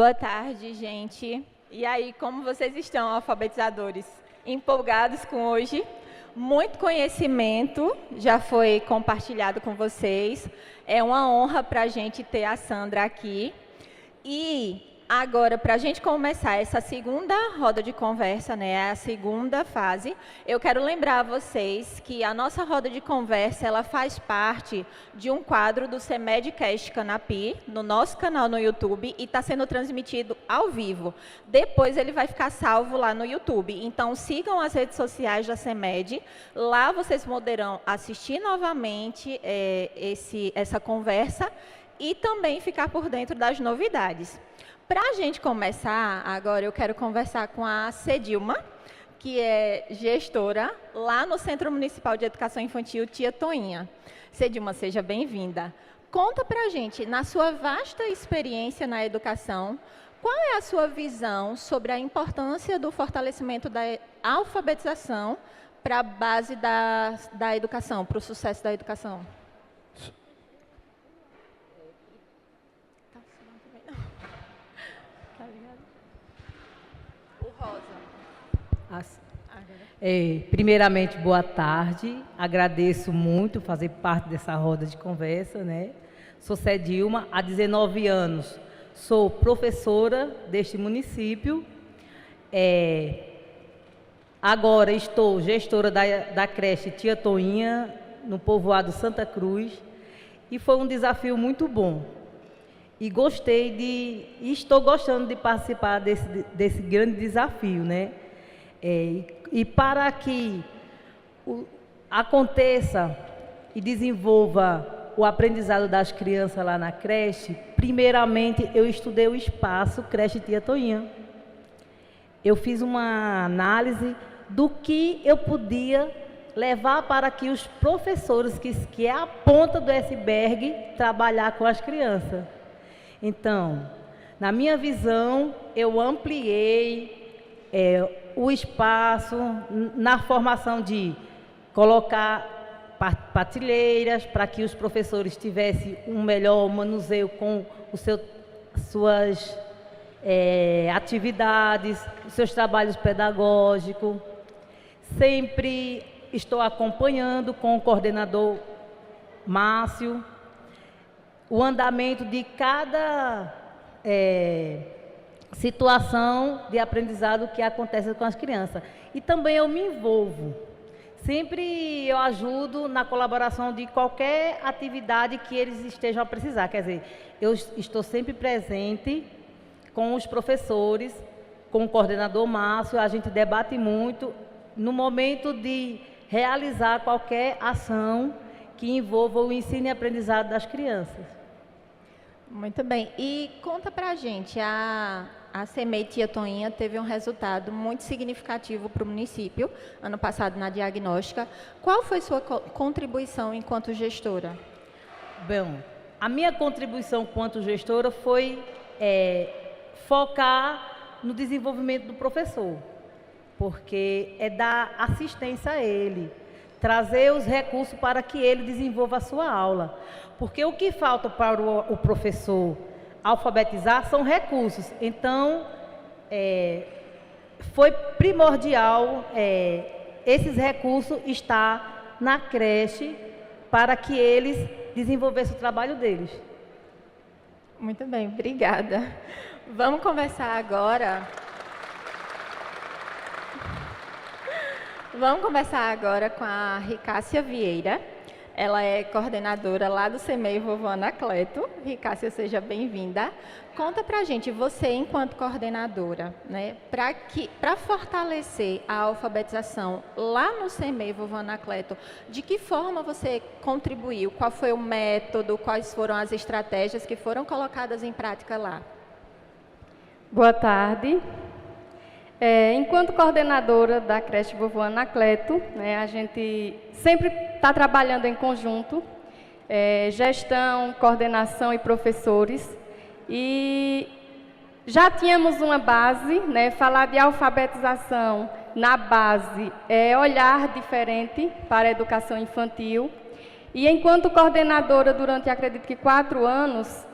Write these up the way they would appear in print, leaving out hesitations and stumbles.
Boa tarde, gente. E aí, como vocês estão, alfabetizadores? Empolgados com hoje? Muito conhecimento já foi compartilhado com vocês. É uma honra para a gente ter a Sandra aqui. E agora, para a gente começar essa segunda roda de conversa, né, a segunda fase, eu quero lembrar a vocês que a nossa roda de conversa, ela faz parte de um quadro do CEMEDcast Canapi, no nosso canal no YouTube, e está sendo transmitido ao vivo. Depois ele vai ficar salvo lá no YouTube. Então, sigam as redes sociais da CEMED. Lá vocês poderão assistir novamente essa conversa e também ficar por dentro das novidades. Para a gente começar, agora eu quero conversar com a Cedilma, que é gestora lá no Centro Municipal de Educação Infantil Tia Toinha. Cedilma, seja bem-vinda. Conta para a gente, na sua vasta experiência na educação, qual é a sua visão sobre a importância do fortalecimento da alfabetização para a base da educação, para o sucesso da educação? Primeiramente, boa tarde. Agradeço muito fazer parte dessa roda de conversa, né? Sou Cedilma, há 19 anos. Sou professora deste município. Agora estou gestora da creche Tia Toinha, no povoado Santa Cruz. E foi um desafio muito bom. E estou gostando de participar desse grande desafio, né? E para que aconteça e desenvolva o aprendizado das crianças lá na creche, primeiramente eu estudei o espaço Creche Tia Toinha. Eu fiz uma análise do que eu podia levar para que os professores, que é a ponta do iceberg, trabalhar com as crianças. Então, na minha visão, eu ampliei o espaço na formação de colocar partilheiras para que os professores tivessem um melhor manuseio com suas atividades, os seus trabalhos pedagógicos. Sempre estou acompanhando com o coordenador Márcio o andamento de cada situação de aprendizado que acontece com as crianças. E também eu me envolvo. Sempre eu ajudo na colaboração de qualquer atividade que eles estejam a precisar. Quer dizer, eu estou sempre presente com os professores, com o coordenador Márcio, a gente debate muito no momento de realizar qualquer ação que envolva o ensino e aprendizado das crianças. Muito bem. E conta pra gente, a CEMED Tia Toinha teve um resultado muito significativo para o município, ano passado na diagnóstica. Qual foi sua contribuição enquanto gestora? Bom, a minha contribuição enquanto gestora foi focar no desenvolvimento do professor, porque é dar assistência a ele, trazer os recursos para que ele desenvolva a sua aula. Porque o que falta para o professor alfabetizar são recursos. Então, foi primordial esses recursos estar na creche para que eles desenvolvessem o trabalho deles. Muito bem, obrigada. Vamos conversar agora. Vamos conversar agora com a Ricássia Vieira. Ela é coordenadora lá do CEMEI Vovô Anacleto. Ricássia, seja bem-vinda. Conta pra gente, você enquanto coordenadora, né, para fortalecer a alfabetização lá no CEMEI Vovô Anacleto, de que forma você contribuiu? Qual foi o método? Quais foram as estratégias que foram colocadas em prática lá? Boa tarde. Enquanto coordenadora da creche Vovô Anacleto, né, a gente sempre está trabalhando em conjunto, gestão, coordenação e professores. E já tínhamos uma base, né, falar de alfabetização na base é olhar diferente para a educação infantil. E enquanto coordenadora durante, acredito que 4 anos,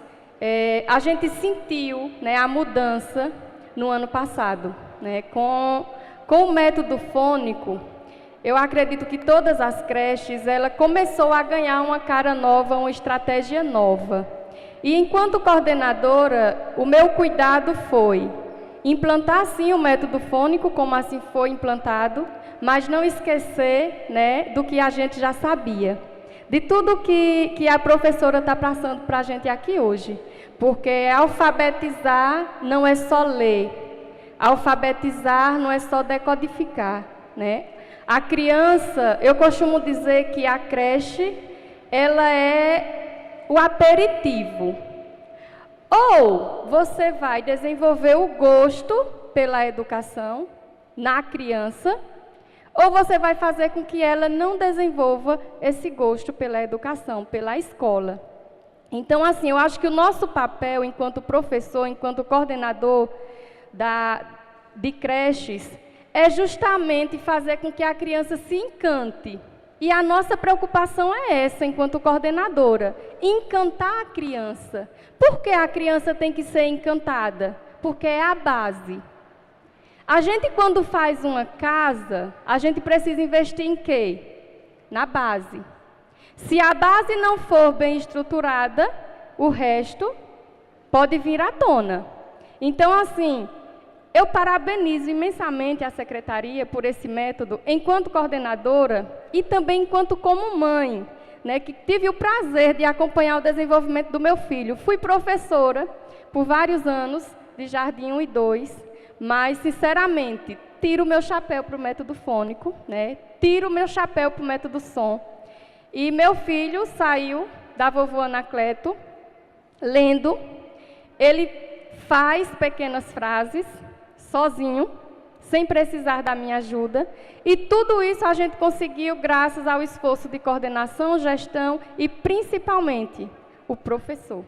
a gente sentiu, né, a mudança no ano passado, né, com o método fônico. Eu acredito que todas as creches, ela começou a ganhar uma cara nova, uma estratégia nova. E enquanto coordenadora, o meu cuidado foi implantar sim o método fônico, como assim foi implantado, mas não esquecer, né, do que a gente já sabia. De tudo que a professora está passando para a gente aqui hoje. Porque alfabetizar não é só ler. Alfabetizar não é só decodificar, né? A criança, eu costumo dizer que a creche, ela é o aperitivo. Ou você vai desenvolver o gosto pela educação na criança, ou você vai fazer com que ela não desenvolva esse gosto pela educação, pela escola. Então, assim, eu acho que o nosso papel enquanto professor, enquanto coordenador de creches, é justamente fazer com que a criança se encante. E a nossa preocupação é essa, enquanto coordenadora, encantar a criança. Por que a criança tem que ser encantada? Porque é a base. A gente, quando faz uma casa, a gente precisa investir em quê? Na base. Se a base não for bem estruturada, o resto pode vir à tona. Então, assim, eu parabenizo imensamente a secretaria por esse método, enquanto coordenadora e também enquanto como mãe, né, que tive o prazer de acompanhar o desenvolvimento do meu filho. Fui professora por vários anos, de Jardim 1 e 2, mas, sinceramente, tiro o meu chapéu para o método fônico, né, tiro o meu chapéu para o método som. E meu filho saiu da vovó Anacleto, lendo, ele faz pequenas frases, sozinho, sem precisar da minha ajuda, e tudo isso a gente conseguiu graças ao esforço de coordenação, gestão e, principalmente, o professor.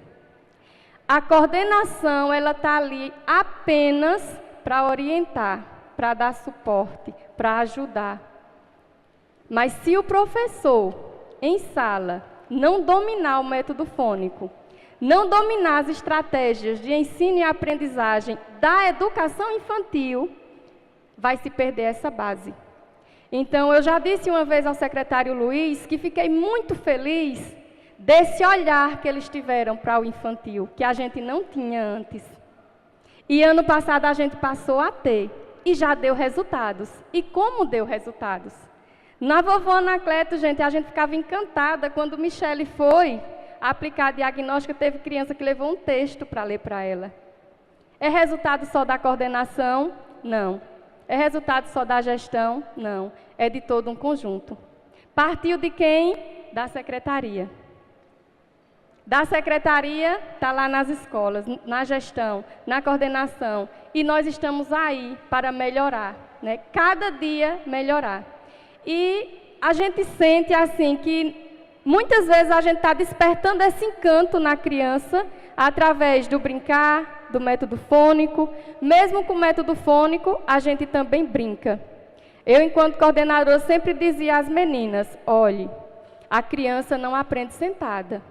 A coordenação, ela está ali apenas para orientar, para dar suporte, para ajudar. Mas se o professor, em sala, não dominar o método fônico, não dominar as estratégias de ensino e aprendizagem da educação infantil, vai se perder essa base. Então, eu já disse uma vez ao secretário Luiz que fiquei muito feliz desse olhar que eles tiveram para o infantil, que a gente não tinha antes. E ano passado a gente passou a ter, e já deu resultados. E como deu resultados? Na vovó Anacleto, gente, a gente ficava encantada quando Michele foi aplicar diagnóstico, teve criança que levou um texto para ler para ela. É resultado só da coordenação? Não. É resultado só da gestão? Não. É de todo um conjunto. Partiu de quem? Da secretaria. Da secretaria, está lá nas escolas, na gestão, na coordenação. E nós estamos aí para melhorar, né? Cada dia melhorar. E a gente sente assim que muitas vezes a gente está despertando esse encanto na criança através do brincar, do método fônico. Mesmo com o método fônico, a gente também brinca. Eu, enquanto coordenadora, sempre dizia às meninas, olhe, a criança não aprende sentada.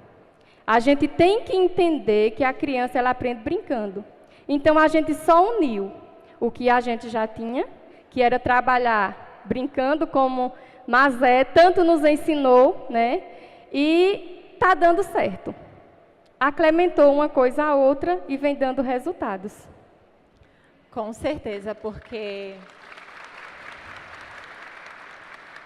A gente tem que entender que a criança ela aprende brincando. Então, a gente só uniu o que a gente já tinha, que era trabalhar brincando, como Mazé tanto nos ensinou, né? E está dando certo. Aclementou uma coisa a outra e vem dando resultados. Com certeza, porque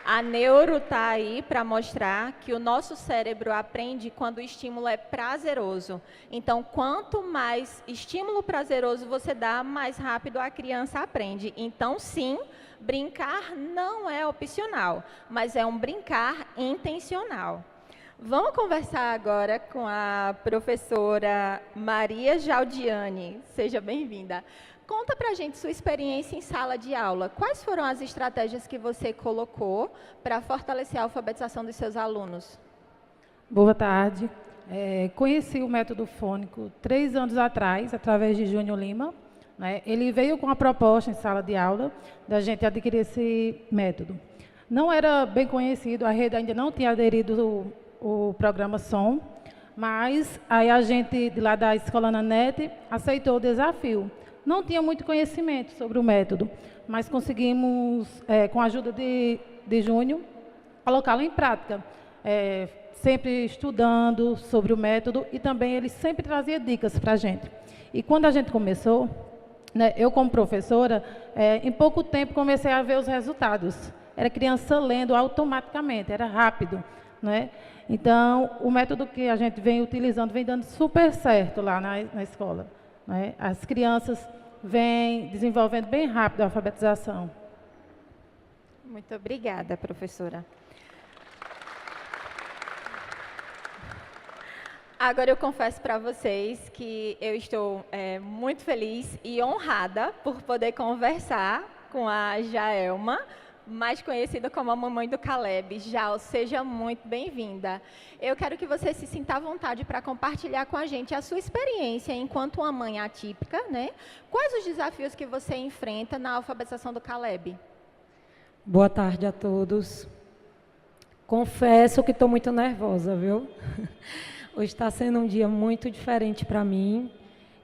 a neuro está aí para mostrar que o nosso cérebro aprende quando o estímulo é prazeroso. Então, quanto mais estímulo prazeroso você dá, mais rápido a criança aprende. Então, sim, brincar não é opcional, mas é um brincar intencional. Vamos conversar agora com a professora Maria Jaldiane. Seja bem-vinda. Conta pra gente sua experiência em sala de aula. Quais foram as estratégias que você colocou para fortalecer a alfabetização dos seus alunos? Boa tarde. Conheci o método fônico 3 anos atrás, através de Júnior Lima. Né? Ele veio com a proposta em sala de aula da gente adquirir esse método. Não era bem conhecido, a rede ainda não tinha aderido o programa SOM, Mas aí a gente, de lá da Escola Nanete, aceitou o desafio. Não tinha muito conhecimento sobre o método, mas conseguimos, com a ajuda de Júnior, colocá-lo em prática. Sempre estudando sobre o método e também ele sempre trazia dicas para a gente. E quando a gente começou, né, eu como professora, em pouco tempo comecei a ver os resultados. Era criança lendo automaticamente, era rápido, né? Então, o método que a gente vem utilizando vem dando super certo lá na escola, né? As crianças vêm desenvolvendo bem rápido a alfabetização. Muito obrigada, professora. Agora eu confesso para vocês que eu estou muito feliz e honrada por poder conversar com a Jaelma, mais conhecida como a mamãe do Caleb. Jal, seja muito bem-vinda. Eu quero que você se sinta à vontade para compartilhar com a gente a sua experiência enquanto uma mãe atípica, né? Quais os desafios que você enfrenta na alfabetização do Caleb? Boa tarde a todos. Confesso que estou muito nervosa, viu? Hoje está sendo um dia muito diferente para mim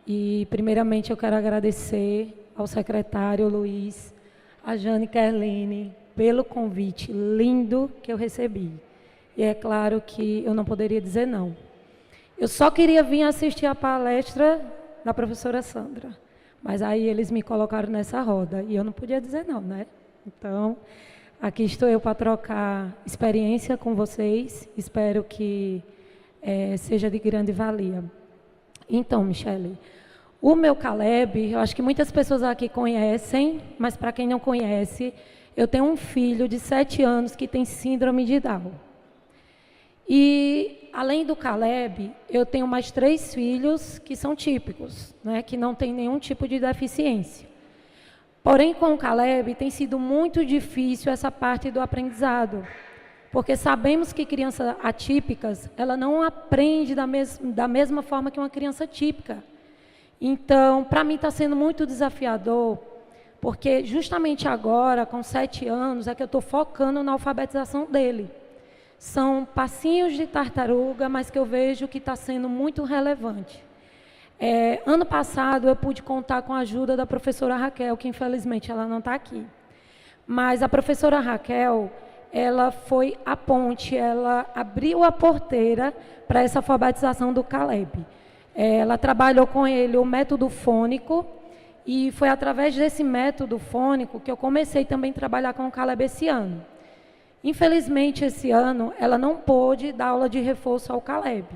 e, primeiramente, eu quero agradecer ao secretário Luiz, a Jane Kerline, pelo convite lindo que eu recebi. E é claro que eu não poderia dizer não. Eu só queria vir assistir a palestra da professora Sandra, mas aí eles me colocaram nessa roda e eu não podia dizer não, né? Então, aqui estou eu para trocar experiência com vocês, espero que seja de grande valia. Então, Michele, o meu Caleb, eu acho que muitas pessoas aqui conhecem, mas para quem não conhece, eu tenho um filho de 7 anos que tem síndrome de Down. E, além do Caleb, eu tenho mais 3 filhos que são típicos, né, que não têm nenhum tipo de deficiência. Porém, com o Caleb, tem sido muito difícil essa parte do aprendizado, porque sabemos que crianças atípicas, ela não aprende da mesma forma que uma criança típica. Então, para mim está sendo muito desafiador, porque justamente agora, com 7 anos, é que eu estou focando na alfabetização dele. São passinhos de tartaruga, mas que eu vejo que está sendo muito relevante. Ano passado, eu pude contar com a ajuda da professora Raquel, que infelizmente ela não está aqui. Mas a professora Raquel, ela foi a ponte, ela abriu a porteira para essa alfabetização do Caleb. Ela trabalhou com ele o método fônico e foi através desse método fônico que eu comecei também a trabalhar com o Caleb esse ano. Infelizmente, esse ano, ela não pôde dar aula de reforço ao Caleb.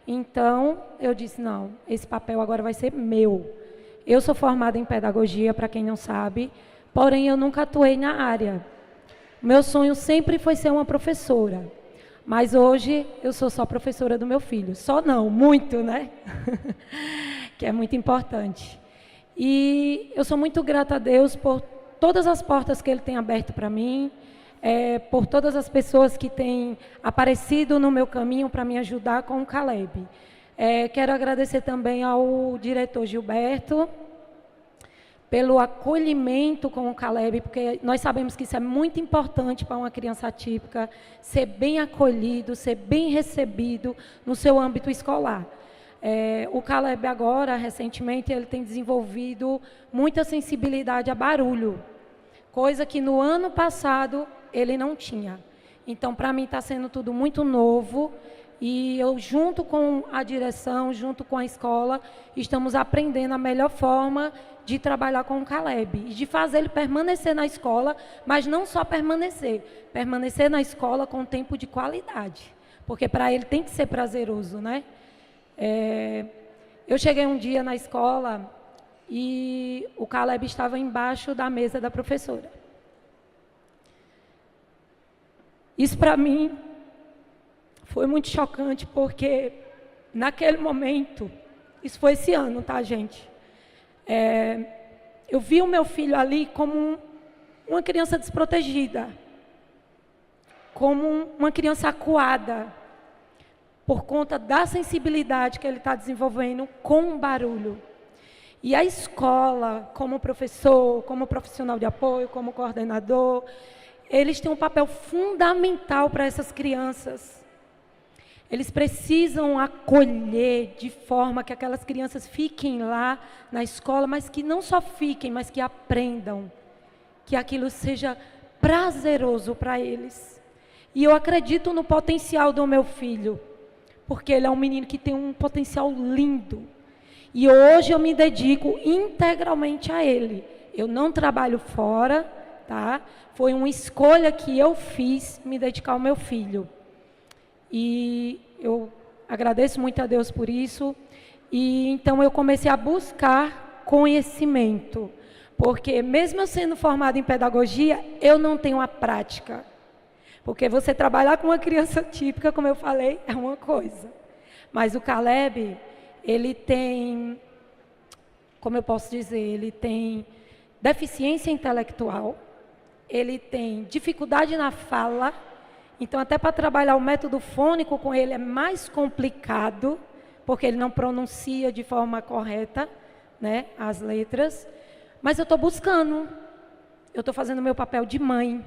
Então, eu disse, não, esse papel agora vai ser meu. Eu sou formada em pedagogia, para quem não sabe, porém eu nunca atuei na área. Meu sonho sempre foi ser uma professora, mas hoje eu sou só professora do meu filho. Só não, muito, né? Que é muito importante. E eu sou muito grata a Deus por todas as portas que Ele tem aberto para mim, por todas as pessoas que têm aparecido no meu caminho para me ajudar com o Caleb. Quero agradecer também ao diretor Gilberto, pelo acolhimento com o Caleb, porque nós sabemos que isso é muito importante para uma criança atípica, ser bem acolhido, ser bem recebido no seu âmbito escolar. O Caleb agora, recentemente, ele tem desenvolvido muita sensibilidade a barulho, coisa que no ano passado ele não tinha. Então, para mim, está sendo tudo muito novo, e eu, junto com a direção, junto com a escola, estamos aprendendo a melhor forma de trabalhar com o Caleb e de fazer ele permanecer na escola, mas não só permanecer na escola com tempo de qualidade, porque para ele tem que ser prazeroso, né? Eu cheguei um dia na escola e o Caleb estava embaixo da mesa da professora. Isso para mim foi muito chocante, porque naquele momento, isso foi esse ano, tá, gente? Eu vi o meu filho ali como uma criança desprotegida, como uma criança acuada, por conta da sensibilidade que ele está desenvolvendo com o barulho. E a escola, como professor, como profissional de apoio, como coordenador, eles têm um papel fundamental para essas crianças. Eles precisam acolher de forma que aquelas crianças fiquem lá na escola, mas que não só fiquem, mas que aprendam, que aquilo seja prazeroso para eles. E eu acredito no potencial do meu filho, porque ele é um menino que tem um potencial lindo. E hoje eu me dedico integralmente a ele. Eu não trabalho fora, tá? Foi uma escolha que eu fiz, me dedicar ao meu filho. E eu agradeço muito a Deus por isso. E então eu comecei a buscar conhecimento. Porque mesmo eu sendo formada em pedagogia, eu não tenho a prática. Porque você trabalhar com uma criança típica, como eu falei, é uma coisa. Mas o Caleb, ele tem, como eu posso dizer, ele tem deficiência intelectual, ele tem dificuldade na fala. Então, até para trabalhar o método fônico com ele é mais complicado, porque ele não pronuncia de forma correta, né, as letras. Mas eu estou buscando, eu estou fazendo o meu papel de mãe,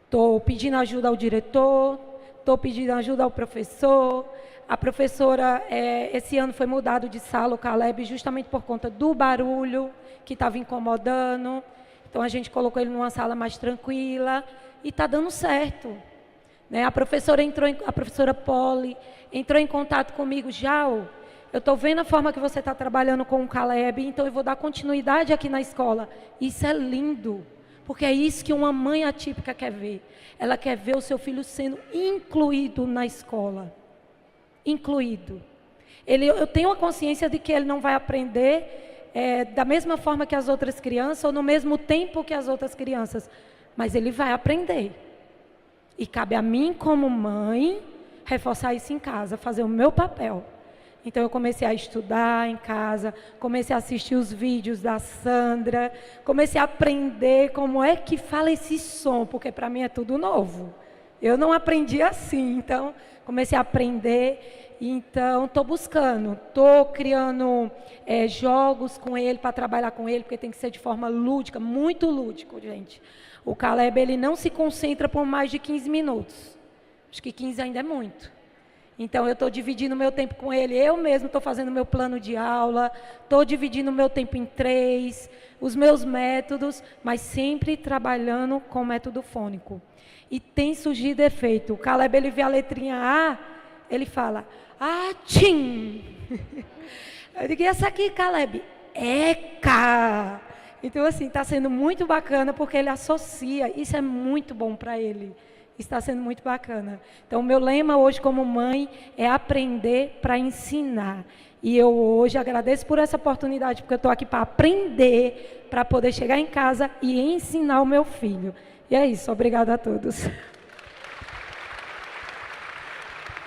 estou pedindo ajuda ao diretor, estou pedindo ajuda ao professor. A professora, esse ano foi mudado de sala, o Caleb, justamente por conta do barulho que estava incomodando. Então, a gente colocou ele numa sala mais tranquila e está dando certo. Né? A professora Polly entrou em contato comigo, Jal, eu estou vendo a forma que você está trabalhando com o Caleb, então eu vou dar continuidade aqui na escola. Isso é lindo, porque é isso que uma mãe atípica quer ver. Ela quer ver o seu filho sendo incluído na escola. Incluído. Eu tenho a consciência de que ele não vai aprender da mesma forma que as outras crianças, ou no mesmo tempo que as outras crianças, mas ele vai aprender. E cabe a mim, como mãe, reforçar isso em casa, fazer o meu papel. Então, eu comecei a estudar em casa, comecei a assistir os vídeos da Sandra, comecei a aprender como é que fala esse som, porque para mim é tudo novo. Eu não aprendi assim, então, comecei a aprender. Então, estou buscando, estou criando jogos com ele, para trabalhar com ele, porque tem que ser de forma lúdica, muito lúdico, gente. O Caleb, ele não se concentra por mais de 15 minutos. Acho que 15 ainda é muito. Então, eu estou dividindo o meu tempo com ele. Eu mesmo estou fazendo meu plano de aula, estou dividindo o meu tempo em 3, os meus métodos, mas sempre trabalhando com o método fônico. E tem surgido efeito. O Caleb, ele vê a letrinha A, ele fala, tchim. Eu digo, e essa aqui, Caleb? Eca. Então, assim, está sendo muito bacana, porque ele associa, isso é muito bom para ele. Está sendo muito bacana. Então, o meu lema hoje como mãe é aprender para ensinar. E eu hoje agradeço por essa oportunidade, porque eu estou aqui para aprender, para poder chegar em casa e ensinar o meu filho. E é isso, obrigada a todos.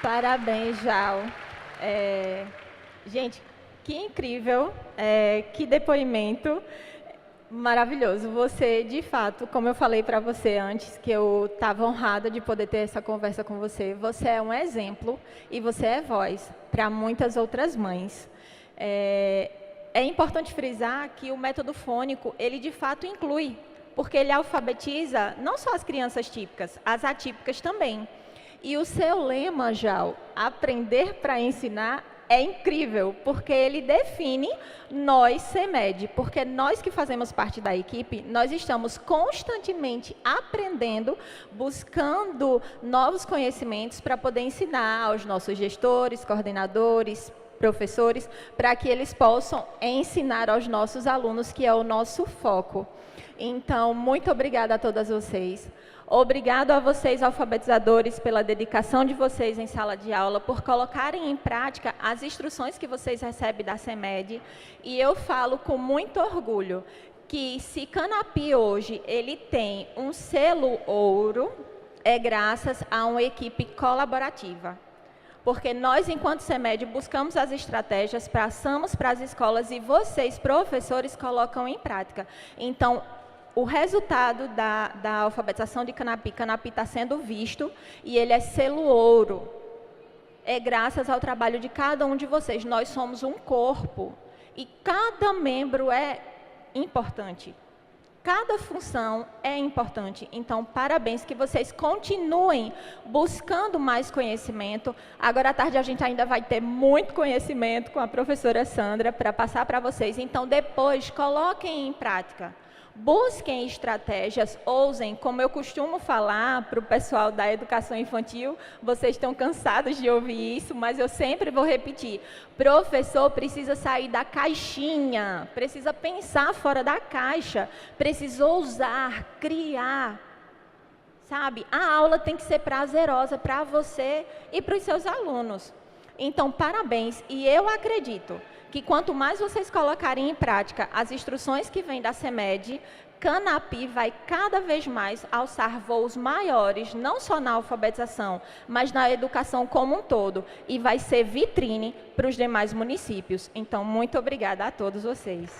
Parabéns, Jal. Gente, que incrível, que depoimento. Maravilhoso. Você, de fato, como eu falei para você antes, que eu estava honrada de poder ter essa conversa com você, você é um exemplo e você é voz para muitas outras mães. É importante frisar que o método fônico, ele de fato inclui, porque ele alfabetiza não só as crianças típicas, as atípicas também. E o seu lema, Jal, aprender para ensinar, é incrível, porque ele define nós, CEMED, porque nós que fazemos parte da equipe, nós estamos constantemente aprendendo, buscando novos conhecimentos para poder ensinar aos nossos gestores, coordenadores, professores, para que eles possam ensinar aos nossos alunos, que é o nosso foco. Então, muito obrigada a todas vocês. Obrigado a vocês, alfabetizadores, pela dedicação de vocês em sala de aula, por colocarem em prática as instruções que vocês recebem da CEMED. E eu falo com muito orgulho que se Canapi hoje ele tem um selo ouro, é graças a uma equipe colaborativa. Porque nós, enquanto CEMED, buscamos as estratégias, passamos para as escolas e vocês, professores, colocam em prática. Então, o resultado da alfabetização de Canapi está sendo visto e ele é selo ouro. É graças ao trabalho de cada um de vocês. Nós somos um corpo e cada membro é importante. Cada função é importante, então parabéns, que vocês continuem buscando mais conhecimento. Agora à tarde a gente ainda vai ter muito conhecimento com a professora Sandra para passar para vocês, então depois coloquem em prática. Busquem estratégias, ousem, como eu costumo falar para o pessoal da educação infantil, vocês estão cansados de ouvir isso, mas eu sempre vou repetir, professor precisa sair da caixinha, precisa pensar fora da caixa, precisa ousar, criar, sabe? A aula tem que ser prazerosa para você e para os seus alunos. Então, parabéns, e eu acredito que quanto mais vocês colocarem em prática as instruções que vêm da CEMED, Canapi vai cada vez mais alçar voos maiores, não só na alfabetização, mas na educação como um todo, e vai ser vitrine para os demais municípios. Então, muito obrigada a todos vocês.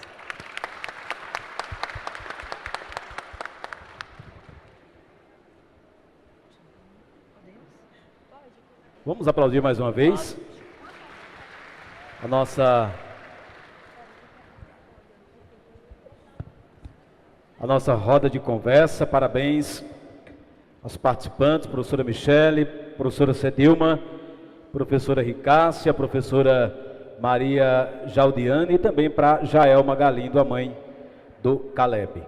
Vamos aplaudir mais uma vez a nossa roda de conversa. Parabéns aos participantes, professora Michele, professora Cedilma, professora Ricássia, professora Maria Jaldiane e também para Jaelma Galindo, a mãe do Caleb.